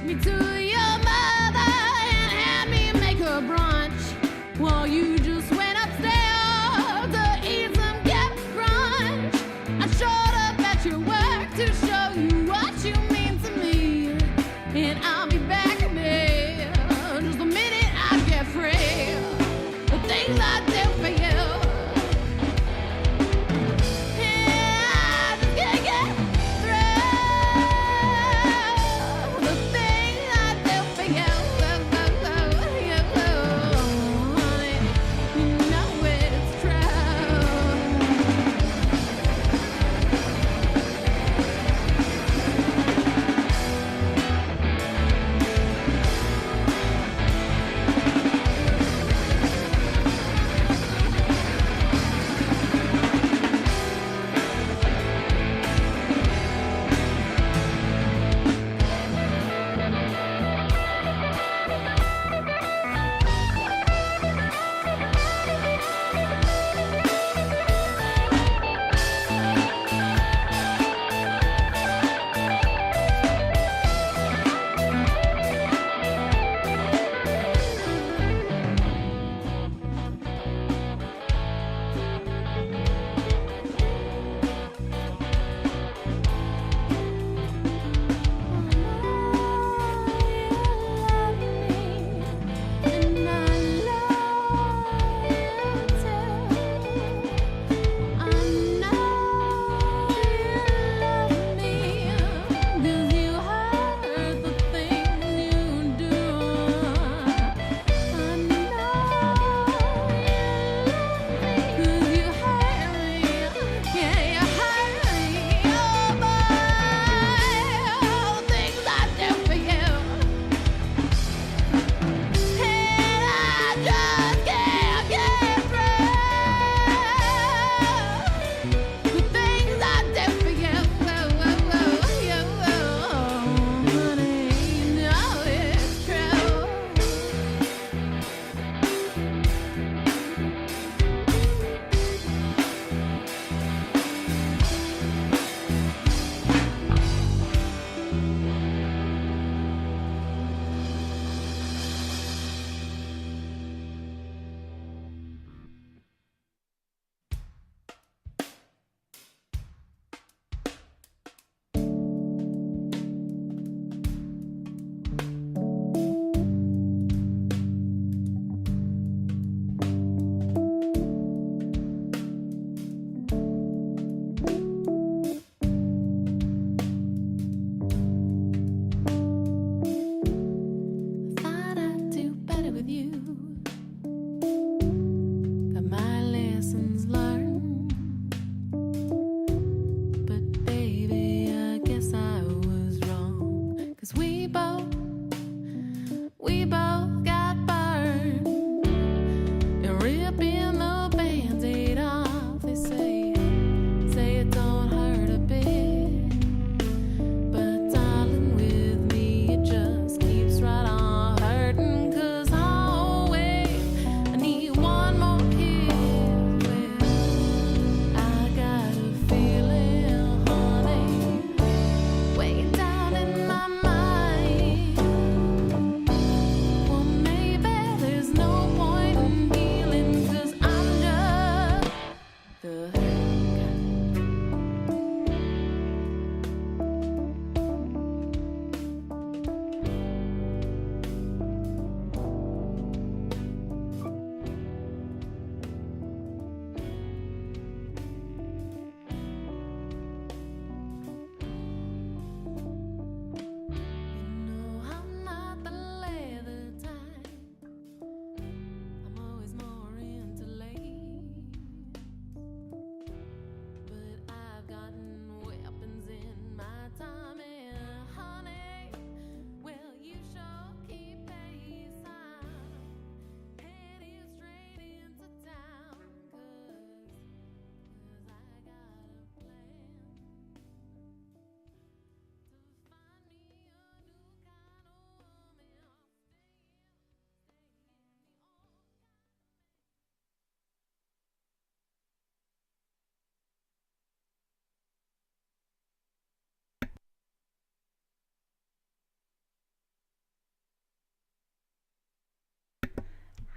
took me to your mother and had me make her brunch while you just went upstairs to eat some cat brunch. I showed up at your work to show you what you mean to me, and I'll be back there just the minute I get free. The things I do for you. Yeah, I just can't get through the things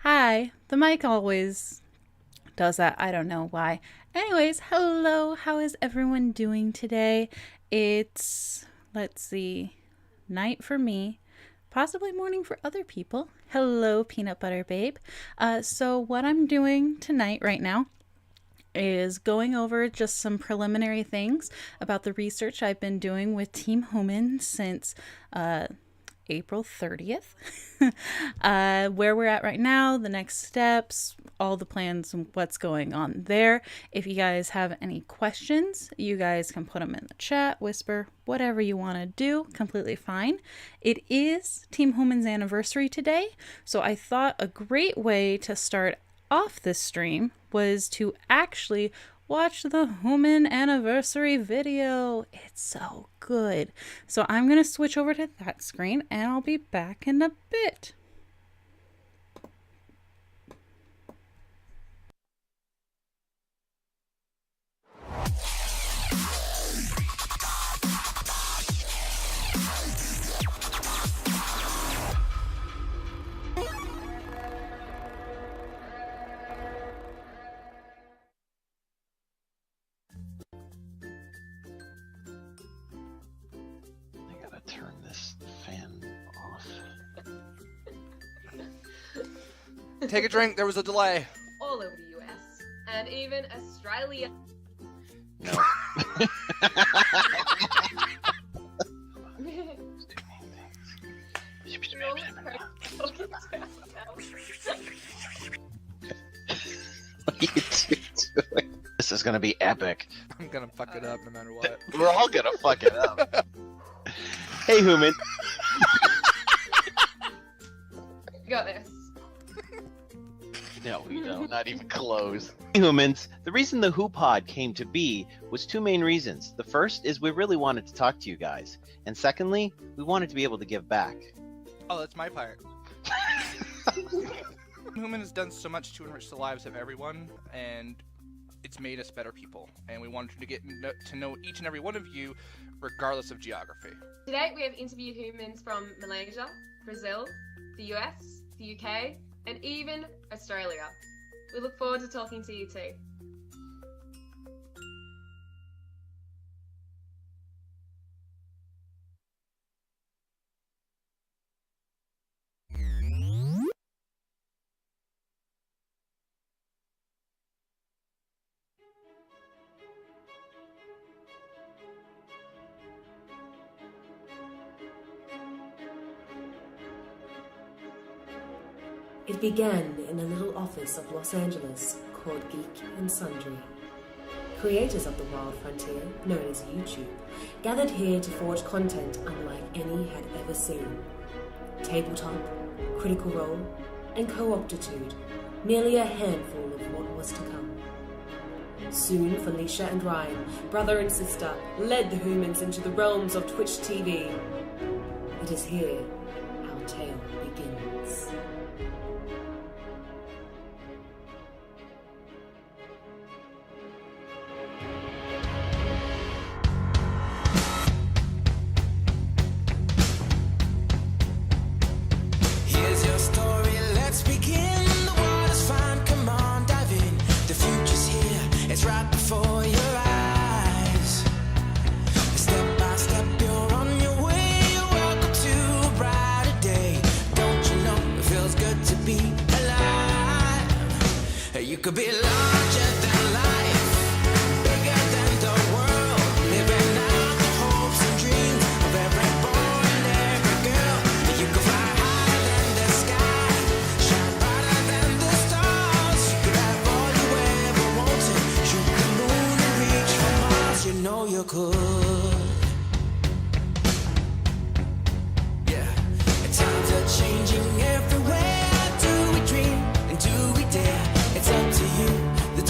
Hi. The mic always does that. I don't know why. Anyways, hello. How is everyone doing today? It's, let's see, night for me, possibly morning for other people. Hello, Peanut Butter Babe. So what I'm doing tonight right now is going over just some preliminary things about the research I've been doing with Team Hooman since April 30th. Where we're at right now, the next steps, all the plans, and what's going on there. If you guys have any questions, you guys can put them in the chat, whisper, whatever you want to do, completely fine. It is Team Hooman's anniversary today, so I thought a great way to start off this stream was to actually watch the Hooman anniversary video. It's so good. So I'm going to switch over to that screen and I'll be back in a bit. Turn this fan off. Take a drink, there was a delay. All over the US and even Australia. No. What are you doing? This is gonna be epic. I'm gonna fuck it up no matter what. We're all gonna fuck it up. Hey, Hooman. You got this. No, we don't. Not even close. Hey, Hoomans. The reason the Who Pod came to be was two main reasons. The first is we really wanted to talk to you guys. And secondly, we wanted to be able to give back. Oh, that's my part. Hooman has done so much to enrich the lives of everyone, and it's made us better people. And we wanted to get to know each and every one of you, regardless of geography. Today we have interviewed humans from Malaysia, Brazil, the US, the UK, and even Australia. We look forward to talking to you too. It began in a little office of Los Angeles called Geek and Sundry. Creators of the Wild Frontier, known as YouTube, gathered here to forge content unlike any had ever seen. Tabletop, Critical Role, and Co-optitude, merely a handful of what was to come. Soon, Felicia and Ryan, brother and sister, led the Hoomans into the realms of Twitch TV. It is here our tale begins. Could be larger than life, bigger than the world, living out the hopes and dreams of every boy and every girl. You could fly higher than the sky, shine brighter than the stars. You could have all you ever wanted, shoot the moon and reach for Mars. You know you could. Yeah, and times are changing everywhere. Do we dream and do we dare? It's up to you. The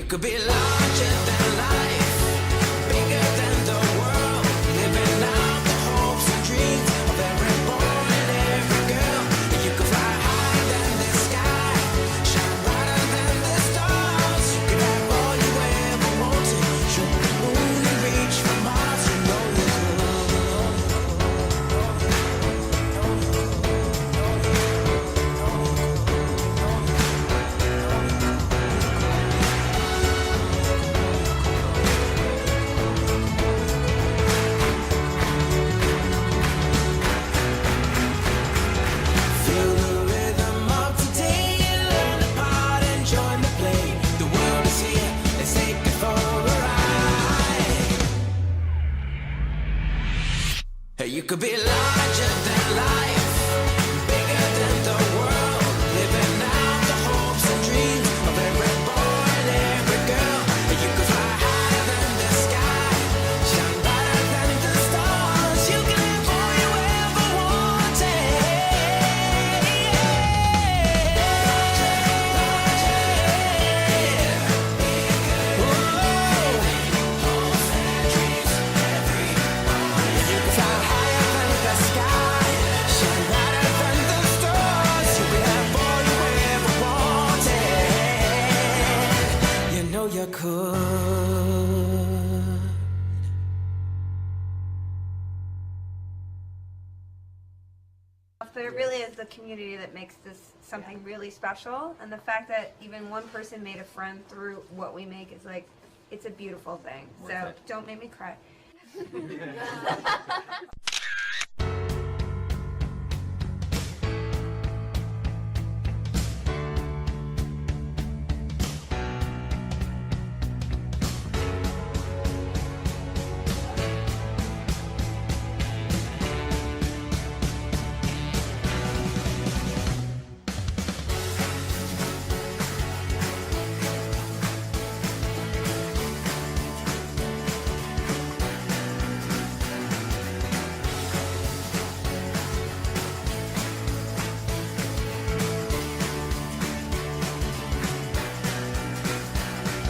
could be larger than life, bigger than the world, living out the hopes and dreams of every boy and every girl. You could fly higher than the sky, shine brighter than the stars. You could have all you ever wanted, shoot the moon and reach for Mars. You know you feel the rhythm of today and learn the part and join the play. The world is here, let's take it for a ride. Hey, you could be larger than life, bigger than the world, living out the hopes and dreams of every boy and every girl. Hey, you could fly higher than the sky, shine brighter than the stars. You can have all you ever wanted. You know you could. But it really is the community that makes this something really special, and the fact that even one person made a friend through what we make is like, it's a beautiful thing. So don't make me cry.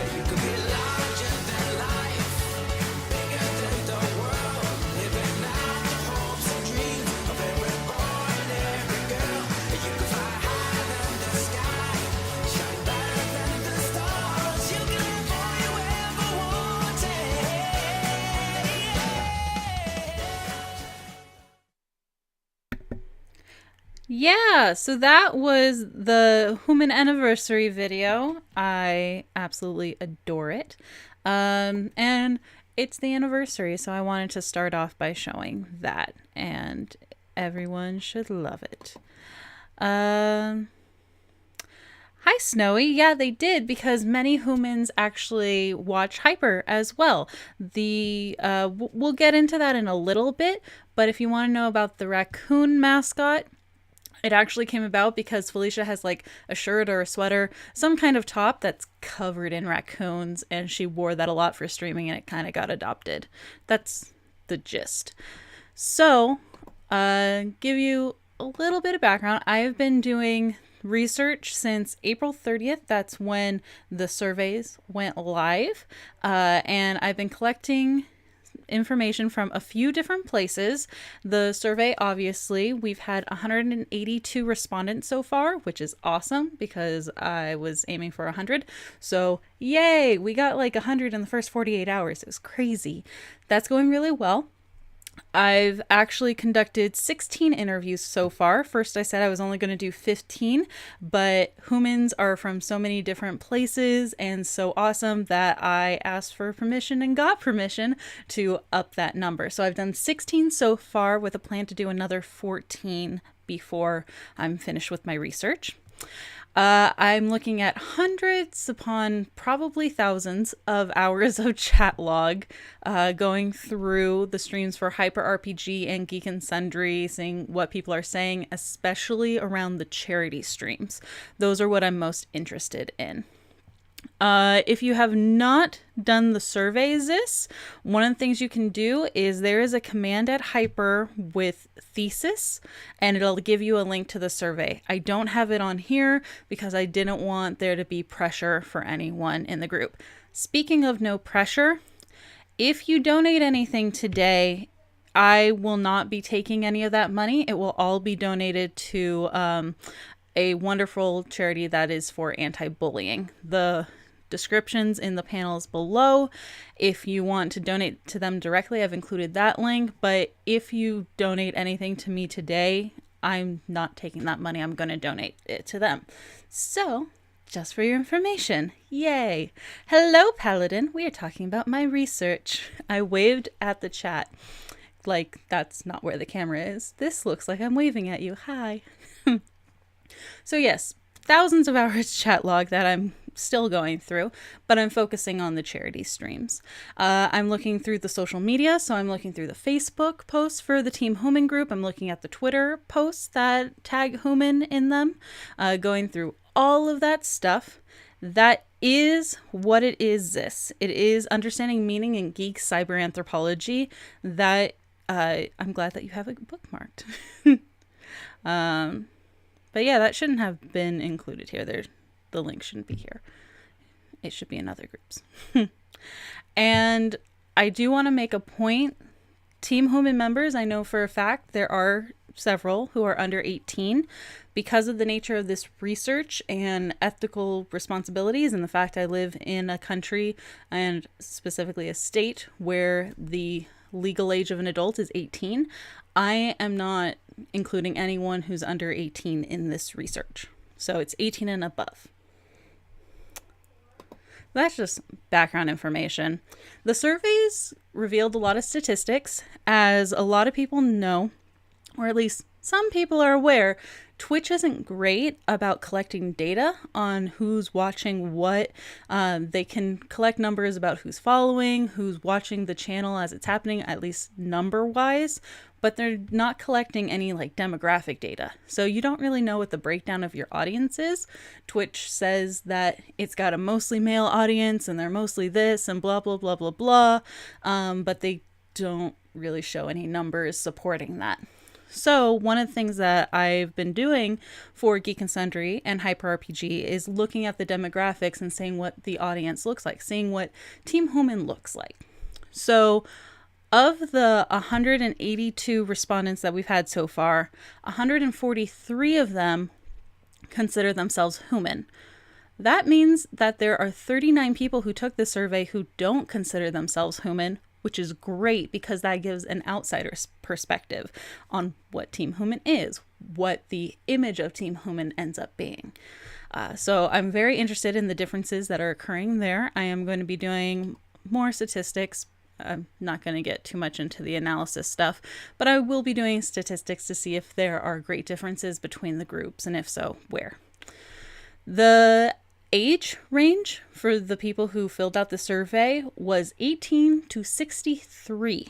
You could be larger than life, bigger than the world, living out the hopes and dreams of every boy and every girl. You could fly higher than the sky, shine brighter than the stars. You can have all you ever wanted. Yeah, so that was the Hooman anniversary video. I absolutely adore it. And it's the anniversary, so I wanted to start off by showing that, and everyone should love it. Hi, Snowy. Yeah, they did, because many humans actually watch Hyper as well. We'll get into that in a little bit, but if you want to know about the raccoon mascot, it actually came about because Felicia has like a shirt or a sweater, some kind of top that's covered in raccoons, and she wore that a lot for streaming, and it kind of got adopted. That's the gist. So, give you a little bit of background. I have been doing research since April 30th. That's when the surveys went live. And I've been collecting information from a few different places. The survey, obviously, we've had 182 respondents so far, which is awesome because I was aiming for 100. So yay, we got like 100 in the first 48 hours. It was crazy. That's going really well. I've actually conducted 16 interviews so far. First, I said I was only going to do 15, but humans are from so many different places and so awesome that I asked for permission and got permission to up that number. So I've done 16 so far with a plan to do another 14 before I'm finished with my research. I'm looking at hundreds upon probably thousands of hours of chat log, going through the streams for Hyper RPG and Geek and Sundry, seeing what people are saying, especially around the charity streams. Those are what I'm most interested in. If you have not done the survey, one of the things you can do is there is a command at Hyper with thesis, and it'll give you a link to the survey. I don't have it on here because I didn't want there to be pressure for anyone in the group. Speaking of no pressure, if you donate anything today, I will not be taking any of that money. It will all be donated to a wonderful charity that is for anti-bullying. The descriptions in the panels below. If you want to donate to them directly, I've included that link. But if you donate anything to me today, I'm not taking that money. I'm going to donate it to them. So, just for your information, yay. Hello, Paladin. We are talking about my research. I waved at the chat. Like, that's not where the camera is. This looks like I'm waving at you. Hi. So yes, thousands of hours chat log that I'm still going through, but I'm focusing on the charity streams. I'm looking through the social media, so I'm looking through the Facebook posts for the Team Hooman group. I'm looking at the Twitter posts that tag Hooman in them, going through all of that stuff. That is what it is. It is understanding meaning in geek cyber anthropology that I'm glad that you have it bookmarked. But yeah, that shouldn't have been included here. The link shouldn't be here. It should be in other groups. And I do want to make a point. Team Hooman members, I know for a fact there are several who are under 18. Because of the nature of this research and ethical responsibilities and the fact I live in a country and specifically a state where the legal age of an adult is 18, I am not including anyone who's under 18 in this research. So it's 18 and above. That's just background information. The surveys revealed a lot of statistics. As a lot of people know, or at least some people are aware, Twitch isn't great about collecting data on who's watching what. They can collect numbers about who's following, who's watching the channel as it's happening, at least number-wise, but they're not collecting any like demographic data. So you don't really know what the breakdown of your audience is. Twitch says that it's got a mostly male audience and they're mostly this and blah, blah, blah, blah, blah. But they don't really show any numbers supporting that. So one of the things that I've been doing for Geek and Sundry and Hyper RPG is looking at the demographics and seeing what the audience looks like, seeing what Team Hooman looks like. So of the 182 respondents that we've had so far, 143 of them consider themselves Hooman. That means that there are 39 people who took the survey who don't consider themselves Hooman, which is great because that gives an outsider's perspective on what Team Hooman is, what the image of Team Hooman ends up being. So I'm very interested in the differences that are occurring there. I am going to be doing more statistics. I'm not going to get too much into the analysis stuff, but I will be doing statistics to see if there are great differences between the groups, and if so, where. The age range for the people who filled out the survey was 18 to 63.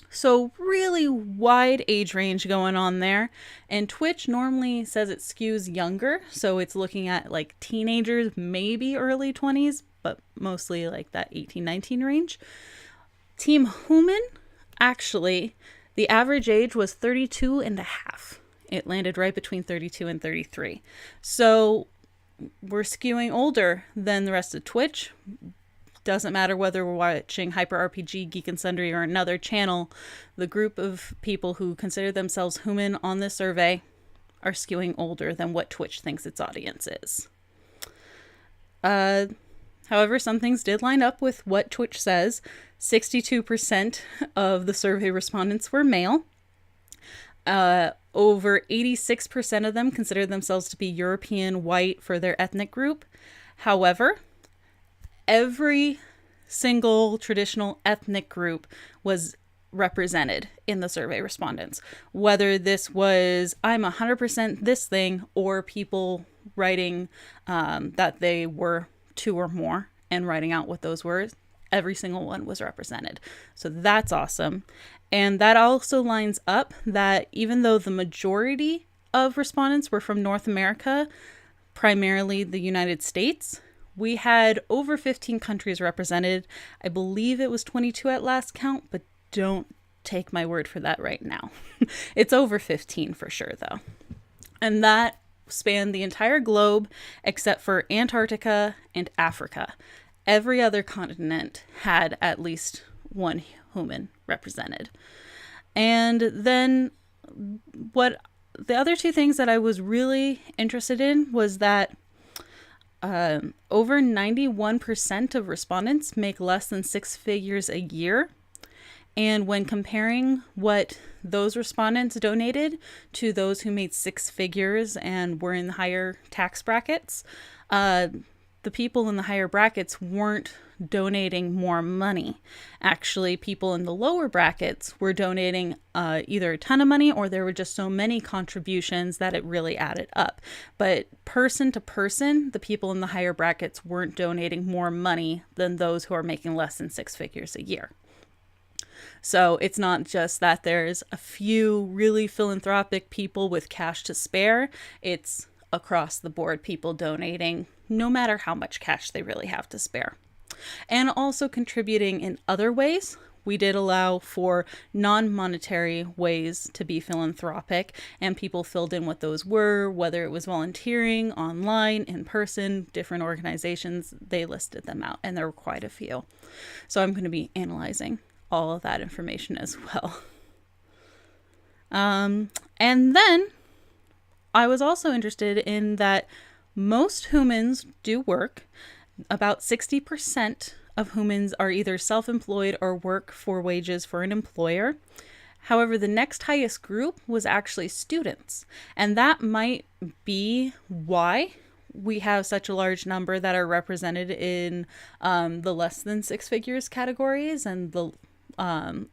So really wide age range going on there. And Twitch normally says it skews younger. So it's looking at like teenagers, maybe early 20s, but mostly like that 18, 19 range. Team Hooman, actually, the average age was 32 and a half. It landed right between 32 and 33. So we're skewing older than the rest of Twitch. Doesn't matter whether we're watching Hyper RPG, Geek and Sundry, or another channel. The group of people who consider themselves Hooman on this survey are skewing older than what Twitch thinks its audience is. However, some things did line up with what Twitch says. 62% of the survey respondents were male. Over 86% of them consider themselves to be European white for their ethnic group. However, every single traditional ethnic group was represented in the survey respondents. Whether this was, I'm 100% this thing, or people writing that they were two or more and writing out what those were, every single one was represented. So that's awesome. And that also lines up that even though the majority of respondents were from North America, primarily the United States, we had over 15 countries represented. I believe it was 22 at last count, but don't take my word for that right now. It's over 15 for sure, though. And that spanned the entire globe except for Antarctica and Africa. Every other continent had at least one Hooman represented. And then what the other two things that I was really interested in was that over 91% of respondents make less than 6 figures a year. And when comparing what those respondents donated to those who made 6 figures and were in higher tax brackets, the people in the higher brackets weren't donating more money. Actually, people in the lower brackets were donating either a ton of money, or there were just so many contributions that it really added up. But person to person, the people in the higher brackets weren't donating more money than those who are making less than 6 figures a year. So it's not just that there's a few really philanthropic people with cash to spare. It's across the board people donating no matter how much cash they really have to spare. And also contributing in other ways. We did allow for non-monetary ways to be philanthropic, and people filled in what those were, whether it was volunteering, online, in person, different organizations, they listed them out, and there were quite a few. So I'm going to be analyzing all of that information as well. And then I was also interested in that most Hoomans do work. About 60% of Hoomans are either self-employed or work for wages for an employer. However, the next highest group was actually students. And that might be why we have such a large number that are represented in the less than 6 figures categories and the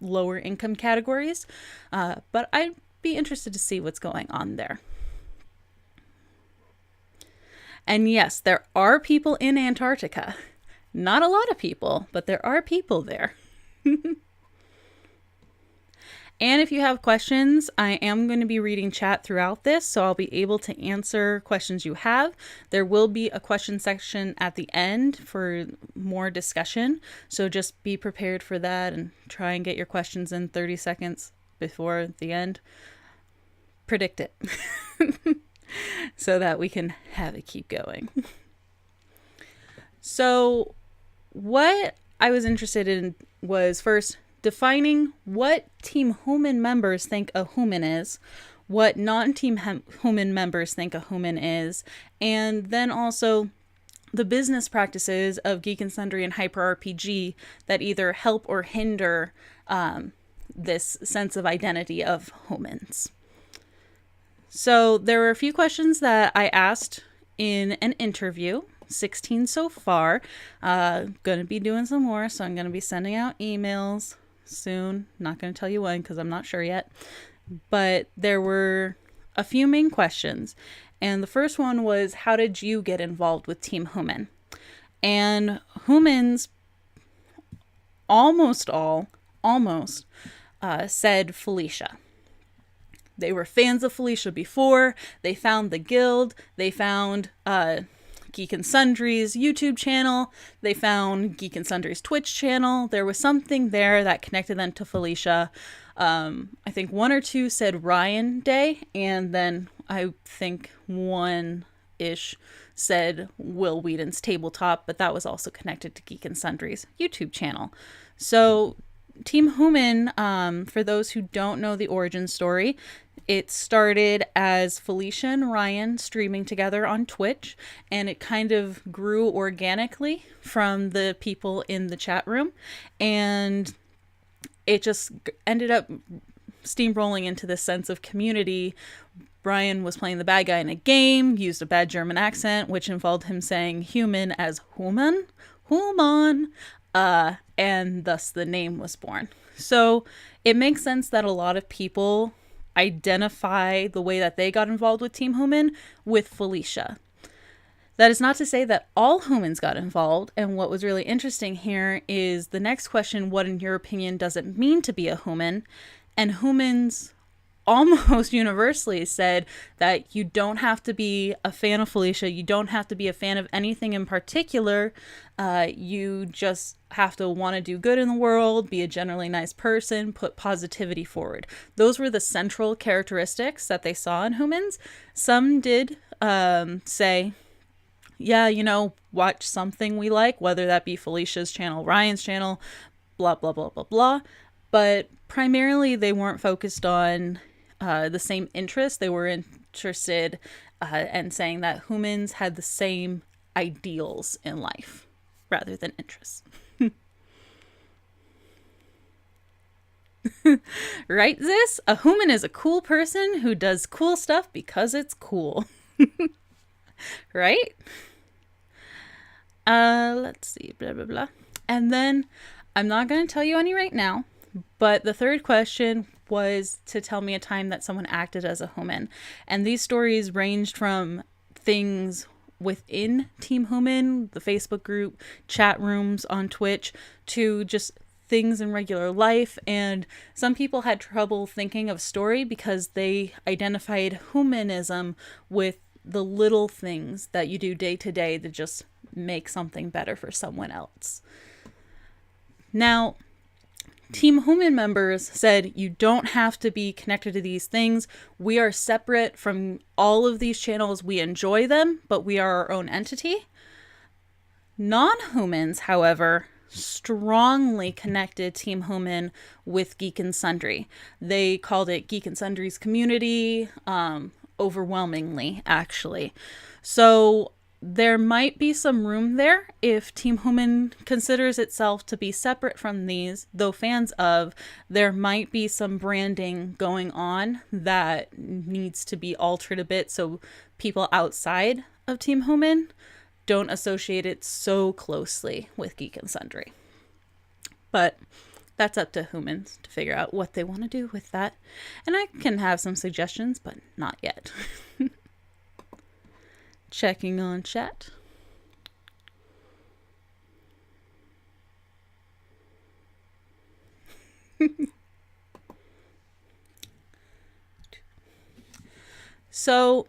lower income categories. But I'd be interested to see what's going on there. And yes, there are people in Antarctica. Not a lot of people, but there are people there. And if you have questions, I am going to be reading chat throughout this, so I'll be able to answer questions you have. There will be a question section at the end for more discussion, so just be prepared for that and try and get your questions in 30 seconds before the end. Predict it. So that we can have it keep going. So what I was interested in was first defining what Team Hooman members think a Hooman is, what non-Team Hooman members think a Hooman is, and then also the business practices of Geek and Sundry and Hyper RPG that either help or hinder this sense of identity of Hoomans. So there were a few questions that I asked in an interview, 16 so far. Going to be doing some more, so I'm going to be sending out emails soon. Not going to tell you when because I'm not sure yet. But there were a few main questions. And the first one was, how did you get involved with Team Hooman? And Hoomans, almost said Felicia. They were fans of Felicia before. They found the guild. They found Geek and Sundry's YouTube channel. They found Geek and Sundry's Twitch channel. There was something there that connected them to Felicia. I think one or two said Ryan Day, and then I think one-ish said Will Whedon's Tabletop, but that was also connected to Geek and Sundry's YouTube channel. So Team Hooman, for those who don't know the origin story, it started as Felicia and Ryan streaming together on Twitch, and it kind of grew organically from the people in the chat room, and it just ended up steamrolling into this sense of community. Brian was playing the bad guy in a game, used a bad German accent, which involved him saying human as Hooman, and thus the name was born. So it makes sense that a lot of people identify the way that they got involved with Team Hooman with Felicia. That is not to say that all Hoomans got involved, and what was really interesting here is the next question, what in your opinion does it mean to be a Hooman? And Hoomans almost universally said that you don't have to be a fan of Felicia. You don't have to be a fan of anything in particular. You just have to want to do good in the world, be a generally nice person, put positivity forward. Those were the central characteristics that they saw in humans. Some did say, yeah, you know, watch something we like, whether that be Felicia's channel, Ryan's channel, blah, blah, blah, blah, blah. But primarily they weren't focused on the same interests. They were interested and saying that humans had the same ideals in life rather than interests. Right, Zis? A human is a cool person who does cool stuff because it's cool. Right? Let's see, blah, blah, blah. And then, I'm not going to tell you any right now, but the third question was to tell me a time that someone acted as a human. And these stories ranged from things within Team Hooman, the Facebook group, chat rooms on Twitch, to just things in regular life. And some people had trouble thinking of story because they identified humanism with the little things that you do day to day to just make something better for someone else. Now, Team Hooman members said you don't have to be connected to these things. We are separate from all of these channels. We enjoy them, but we are our own entity. Non-humans, however, strongly connected Team Hooman with Geek and Sundry. They called it Geek and Sundry's community, overwhelmingly, actually. So there might be some room there if Team Hooman considers itself to be separate from these, though fans of, there might be some branding going on that needs to be altered a bit so people outside of Team Hooman don't associate it so closely with Geek and Sundry. But that's up to humans to figure out what they want to do with that. And I can have some suggestions, but not yet. Checking on chat. So,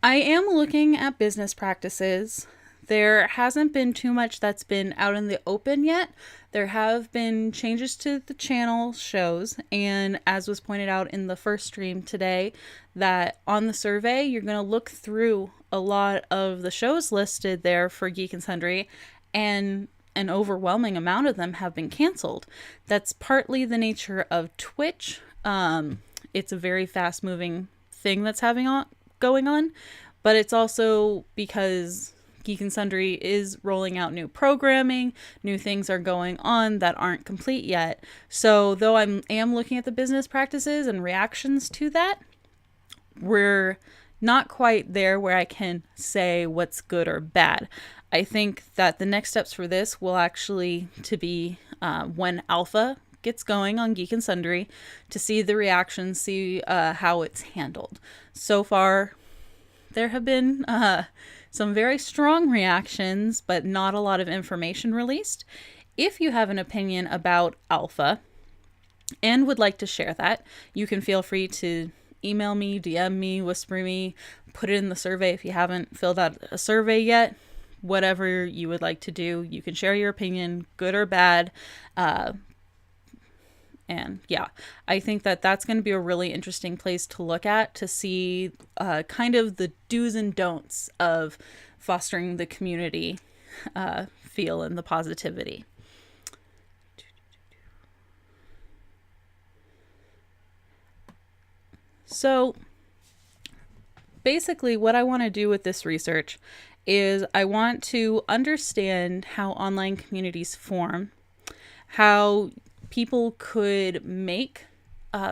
I am looking at business practices. There hasn't been too much that's been out in the open yet. There have been changes to the channel shows, and as was pointed out in the first stream today, that on the survey, you're going to look through a lot of the shows listed there for Geek and Sundry, and an overwhelming amount of them have been canceled. That's partly the nature of Twitch. It's a very fast-moving thing that's going on, but it's also because Geek and Sundry is rolling out new programming, new things are going on that aren't complete yet. So though I am looking at the business practices and reactions to that, we're not quite there where I can say what's good or bad. I think that the next steps for this will actually to be when Alpha gets going on Geek and Sundry, to see the reactions, see how it's handled. So far, there have been some very strong reactions, but not a lot of information released. If you have an opinion about Alpha and would like to share that, you can feel free to email me, DM me, whisper me, put it in the survey if you haven't filled out a survey yet. Whatever you would like to do, you can share your opinion, good or bad. And yeah, I think that that's going to be a really interesting place to look at, to see kind of the do's and don'ts of fostering the community feel and the positivity. So basically what I want to do with this research is I want to understand how online communities form, how people could make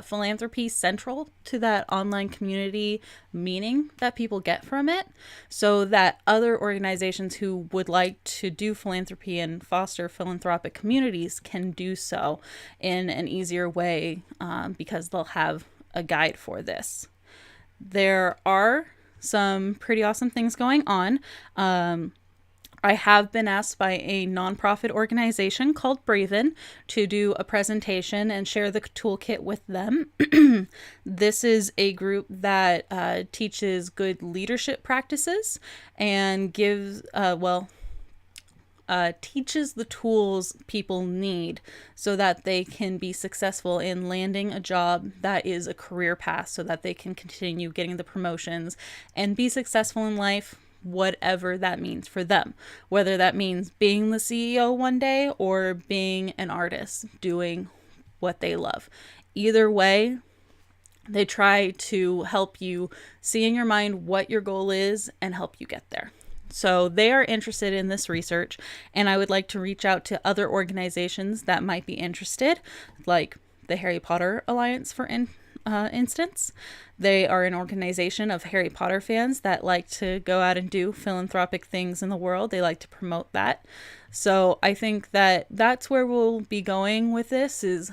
philanthropy central to that online community meaning that people get from it, so that other organizations who would like to do philanthropy and foster philanthropic communities can do so in an easier way, because they'll have a guide for this. There are some pretty awesome things going on. I have been asked by a nonprofit organization called Braven to do a presentation and share the toolkit with them. This is a group that teaches good leadership practices and teaches the tools people need so that they can be successful in landing a job that is a career path, so that they can continue getting the promotions and be successful in life, whatever that means for them. Whether that means being the CEO one day or being an artist doing what they love. Either way, they try to help you see in your mind what your goal is and help you get there. So they are interested in this research, and I would like to reach out to other organizations that might be interested, like the Harry Potter Alliance, for instance. They are an organization of Harry Potter fans that like to go out and do philanthropic things in the world. They like to promote that. So I think that that's where we'll be going with this, is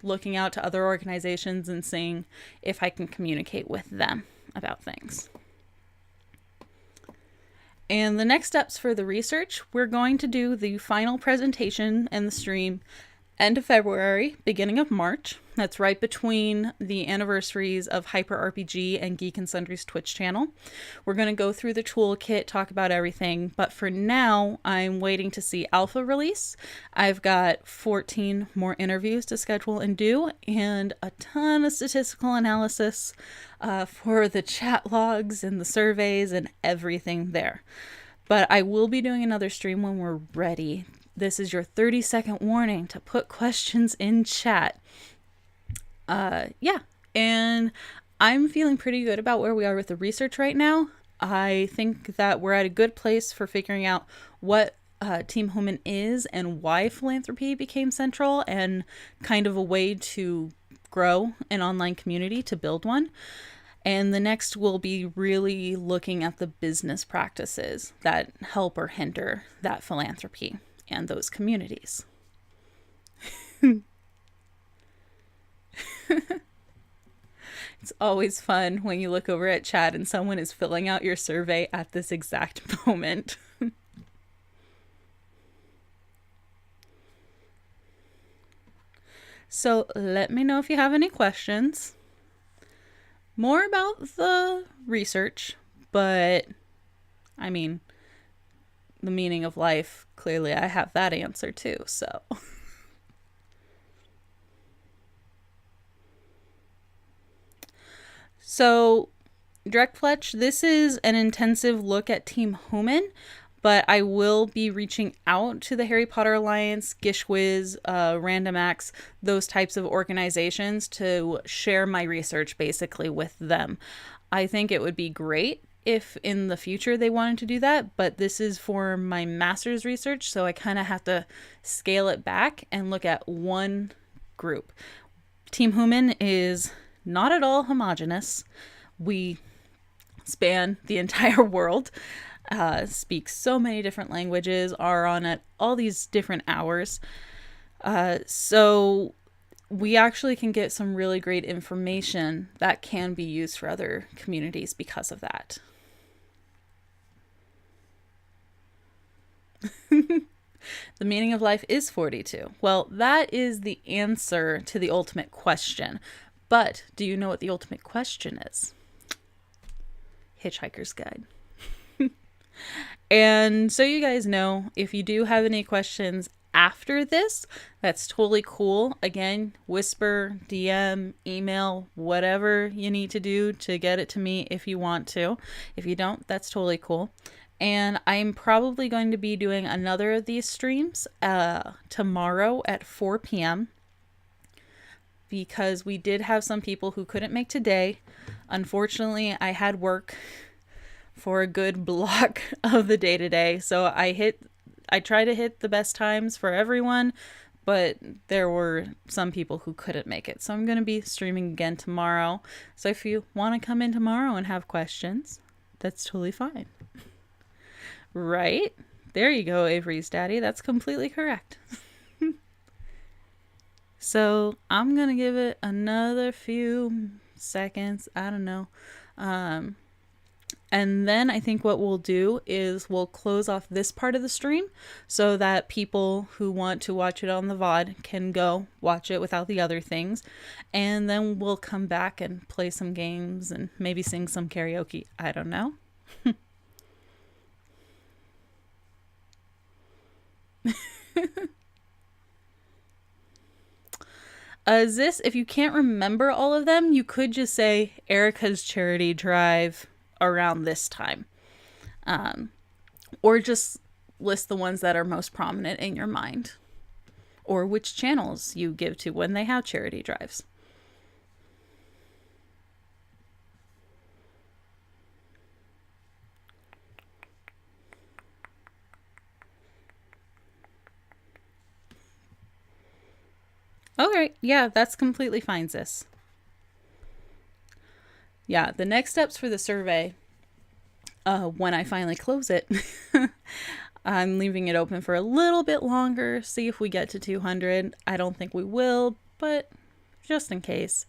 looking out to other organizations and seeing if I can communicate with them about things. And the next steps for the research, we're going to do the final presentation and the stream end of February, beginning of March. That's right between the anniversaries of Hyper RPG and Geek and Sundry's Twitch channel. We're going to go through the toolkit, talk about everything, but for now, I'm waiting to see alpha release. I've got 14 more interviews to schedule and do, and a ton of statistical analysis for the chat logs and the surveys and everything there. But I will be doing another stream when we're ready. This is your 30-second warning to put questions in chat. And I'm feeling pretty good about where we are with the research right now. I think that we're at a good place for figuring out what Team Hooman is and why philanthropy became central and kind of a way to grow an online community, to build one. And the next will be really looking at the business practices that help or hinder that philanthropy and those communities. It's always fun when you look over at chat and someone is filling out your survey at this exact moment. So let me know if you have any questions. More about the research, but I mean, the meaning of life, clearly I have that answer too, so. So, Direct Fletch, this is an intensive look at Team Hooman, but I will be reaching out to the Harry Potter Alliance, Gishwiz, Random Acts, those types of organizations to share my research basically with them. I think it would be great if in the future they wanted to do that, but this is for my master's research, so I kind of have to scale it back and look at one group. Team Hooman is not at all homogenous. We span the entire world, speak so many different languages, are on at all these different hours. So we actually can get some really great information that can be used for other communities because of that. The meaning of life is 42. Well, that is the answer to the ultimate question. But do you know what the ultimate question is? Hitchhiker's Guide. And so you guys know, if you do have any questions after this, that's totally cool. Again, whisper, DM, email, whatever you need to do to get it to me if you want to. If you don't, that's totally cool. And I'm probably going to be doing another of these streams tomorrow at 4 p.m. because we did have some people who couldn't make today. Unfortunately, I had work for a good block of the day today, so I try to hit the best times for everyone, but there were some people who couldn't make it. So I'm going to be streaming again tomorrow. So if you want to come in tomorrow and have questions, that's totally fine. Right? There you go, Avery's daddy. That's completely correct. So I'm going to give it another few seconds. I don't know. And then I think what we'll do is we'll close off this part of the stream so that people who want to watch it on the VOD can go watch it without the other things. And then we'll come back and play some games and maybe sing some karaoke. I don't know. If you can't remember all of them, you could just say Erica's charity drive around this time. Or just list the ones that are most prominent in your mind. Or which channels you give to when they have charity drives. Okay, yeah, that's completely fine, sis. Yeah, the next steps for the survey, when I finally close it, I'm leaving it open for a little bit longer, see if we get to 200. I don't think we will, but just in case.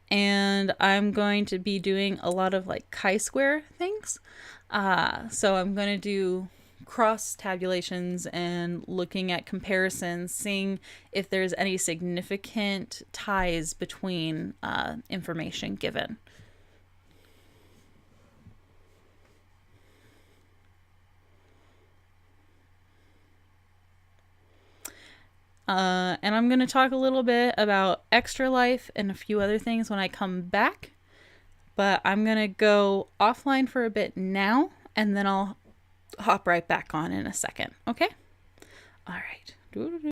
And I'm going to be doing a lot of like chi-square things. So I'm going to do cross tabulations and looking at comparisons, seeing if there's any significant ties between information given. And I'm going to talk a little bit about Extra Life and a few other things when I come back. But I'm going to go offline for a bit now, and then I'll hop right back on in a second. Okay? All right.